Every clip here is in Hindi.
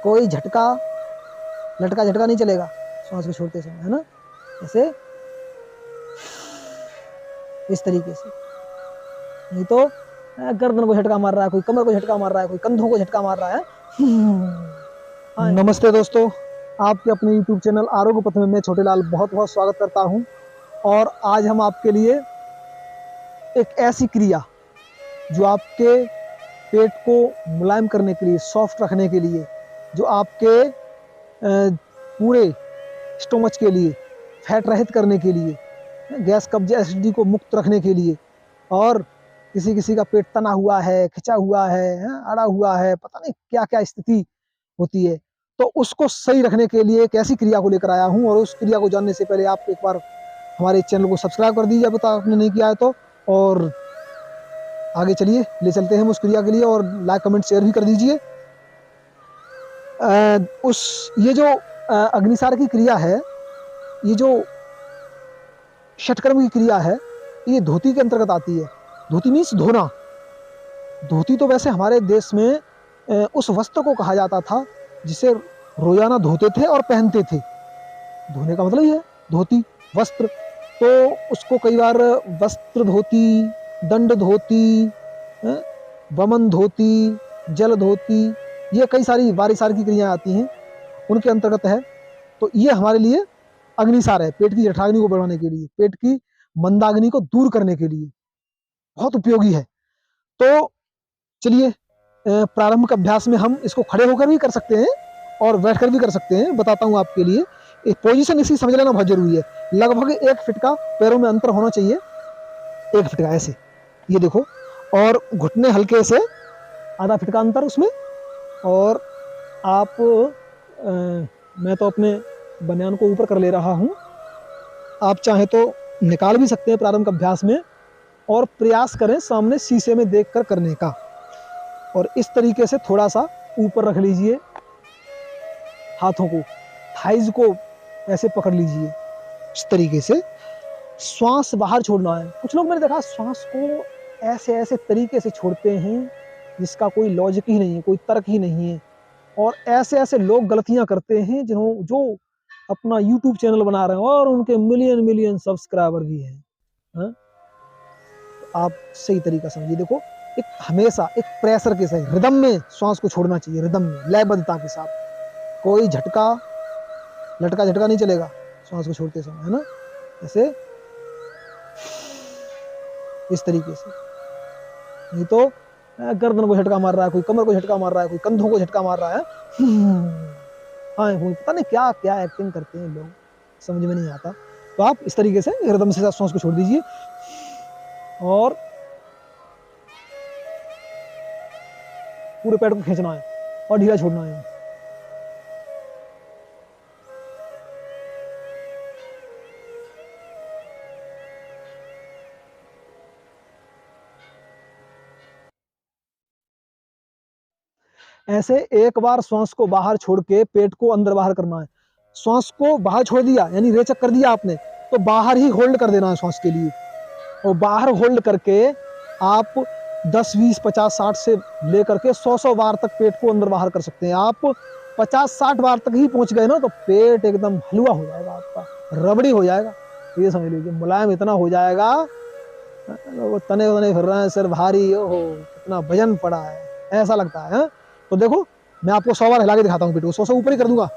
कोई झटका लटका झटका नहीं चलेगा सांस को छोड़ते समय, है ना। ऐसे इस तरीके से, नहीं तो गर्दन को झटका मार रहा है, कोई कमर को झटका मार रहा है, कोई कंधों को झटका मार रहा है। नमस्ते दोस्तों, आपके अपने YouTube चैनल आरोग्य पथ में मैं छोटेलाल बहुत बहुत स्वागत करता हूं। और आज हम आपके लिए एक ऐसी क्रिया जो आपके पेट को मुलायम करने के लिए, सॉफ्ट रखने के लिए, जो आपके पूरे स्टोमच के लिए, फैट रहित करने के लिए, गैस कब्ज एसिडिटी को मुक्त रखने के लिए, और किसी किसी का पेट तना हुआ है, खिंचा हुआ है, अड़ा हुआ है, पता नहीं क्या क्या स्थिति होती है, तो उसको सही रखने के लिए एक ऐसी क्रिया को लेकर आया हूं। और उस क्रिया को जानने से पहले आप एक बार हमारे चैनल को सब्सक्राइब कर दीजिए, अभी आपने नहीं किया है तो। और आगे चलिए, ले चलते हैं हम उस क्रिया के लिए, और लाइक कमेंट शेयर भी कर दीजिए। ये जो अग्निसार की क्रिया है, ये जो षटकर्म की क्रिया है, ये धोती के अंतर्गत आती है। धोती मीन्स धोना। धोती तो वैसे हमारे देश में उस वस्त्र को कहा जाता था जिसे रोजाना धोते थे और पहनते थे। धोने का मतलब ये है धोती, वस्त्र। तो उसको कई बार वस्त्र धोती, दंड धोती, वमन धोती, जल धोती, ये कई सारी वारिसार की क्रियाएं आती हैं, उनके अंतर्गत है। तो ये हमारे लिए अग्निसार है, पेट की जठराग्नि को बढ़ाने के लिए, पेट की मंदाग्नि को दूर करने के लिए बहुत उपयोगी है। तो चलिए, प्रारंभिक अभ्यास में हम इसको खड़े होकर भी कर सकते हैं और बैठकर भी कर सकते हैं। बताता हूँ आपके लिए। पोजीशन इसकी समझ लेना बहुत जरूरी है। लगभग 1 फीट का पैरों में अंतर होना चाहिए, 1 फीट का, ऐसे, ये देखो। और घुटने हल्के से आधा फीट का अंतर उसमें। और आप मैं तो अपने बनियान को ऊपर कर ले रहा हूँ, आप चाहे तो निकाल भी सकते हैं प्रारंभिक अभ्यास में। और प्रयास करें सामने शीशे में देखकर करने का। और इस तरीके से थोड़ा सा ऊपर रख लीजिए हाथों को, थाइज को ऐसे पकड़ लीजिए, इस तरीके से। श्वास बाहर छोड़ना है। कुछ लोग मैंने देखा श्वास को ऐसे ऐसे तरीके से छोड़ते हैं जिसका कोई लॉजिक ही नहीं है, कोई तर्क ही नहीं है। और ऐसे ऐसे लोग गलतियां करते हैं जो अपना YouTube चैनल बना रहे हैं और उनके मिलियन मिलियन सब्सक्राइबर भी हैं। हाँ? आप सही तरीका समझिए। देखो, एक हमेशा एक प्रेशर के साथ, रिदम में श्वास को छोड़ना चाहिए, रिदम में, लयबद्धता के साथ। कोई झटका लटका झटका नहीं चलेगा श्वास को छोड़ते समय, है ना। ऐसे इस तरीके से, नहीं तो गर्दन को झटका मार रहा है, कोई कमर को झटका मार रहा है, कोई कंधों को झटका मार रहा है। हाँ, पता नहीं क्या क्या एक्टिंग करते हैं लोग, समझ में नहीं आता। तो आप इस तरीके से रिदम से श्वास को छोड़ दीजिए और पूरे पेट को खींचना है और ढीला छोड़ना है। ऐसे एक बार श्वास को बाहर छोड़ के पेट को अंदर बाहर करना है। श्वास को बाहर छोड़ दिया यानी रेचक कर दिया आपने, तो बाहर ही होल्ड कर देना है श्वास के लिए। और बाहर होल्ड करके आप 10, 20, 50, 60 से लेकर के 100 बार तक पेट को अंदर बाहर कर सकते हैं। आप 50, 60 बार तक ही पहुंच गए ना, तो पेट एकदम हलवा हो जाएगा, आपका रबड़ी हो जाएगा, ये समझ लीजिए। मुलायम इतना हो जाएगा, वो तने तने फिर रहे हैं, सिर भारी, ओहो इतना वजन पड़ा है, ऐसा लगता है। तो देखो, मैं आपको 100 बार हिला के दिखाता हूँ पेट को, 100 से ऊपर ही कर दूंगा।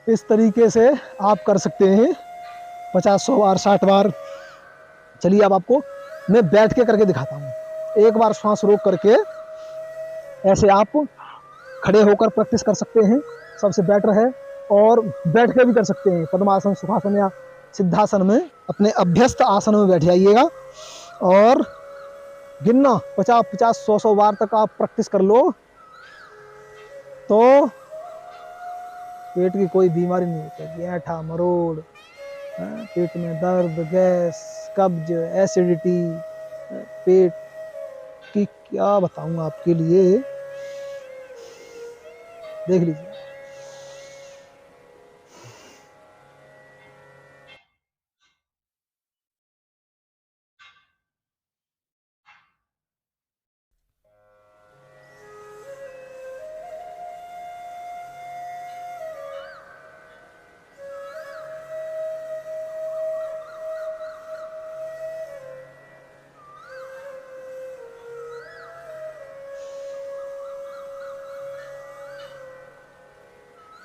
इस तरीके से आप कर सकते हैं 50, 100 बार, 60 बार। चलिए, अब आपको मैं बैठ के करके दिखाता हूँ। एक बार श्वास रोक करके ऐसे आप खड़े होकर प्रैक्टिस कर सकते हैं, सबसे बेटर है। और बैठ के भी कर सकते हैं, पद्मासन, सुखासन या सिद्धासन में। अपने अभ्यस्त आसन में बैठ जाइएगा और गिनना 50, 50, 100 बार तक आप प्रैक्टिस कर लो, तो पेट की कोई बीमारी नहीं होती, ऐठा मरोड़, पेट में दर्द, गैस, कब्ज, एसिडिटी, पेट की क्या बताऊं आपके लिए, देख लीजिए।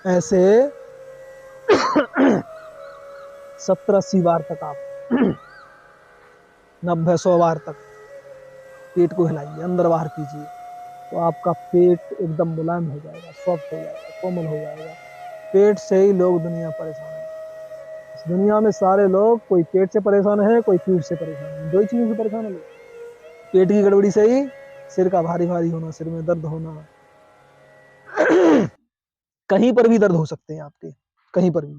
ऐसे 70-80 बार तक आप 90-100 बार तक पेट को हिलाइए, अंदर बाहर कीजिए, तो आपका पेट एकदम मुलायम हो जाएगा, सॉफ्ट हो जाएगा, कोमल हो जाएगा। पेट से ही लोग दुनिया परेशान है। इस दुनिया में सारे लोग, कोई पेट से परेशान है, कोई पीठ से परेशान है, दो ही चीजों से परेशान है लोग। पेट की गड़बड़ी से ही सिर का भारी भारी होना, सिर में दर्द होना, कहीं पर भी दर्द हो सकते हैं आपके, कहीं पर भी।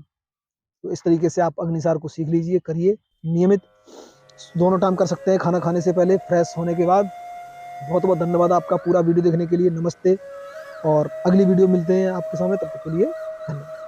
तो इस तरीके से आप अग्निसार को सीख लीजिए, करिए नियमित, दोनों टाइम कर सकते हैं, खाना खाने से पहले, फ्रेश होने के बाद। बहुत बहुत धन्यवाद आपका पूरा वीडियो देखने के लिए, नमस्ते। और अगली वीडियो मिलते हैं आपके सामने, तब तक के लिए धन्यवाद।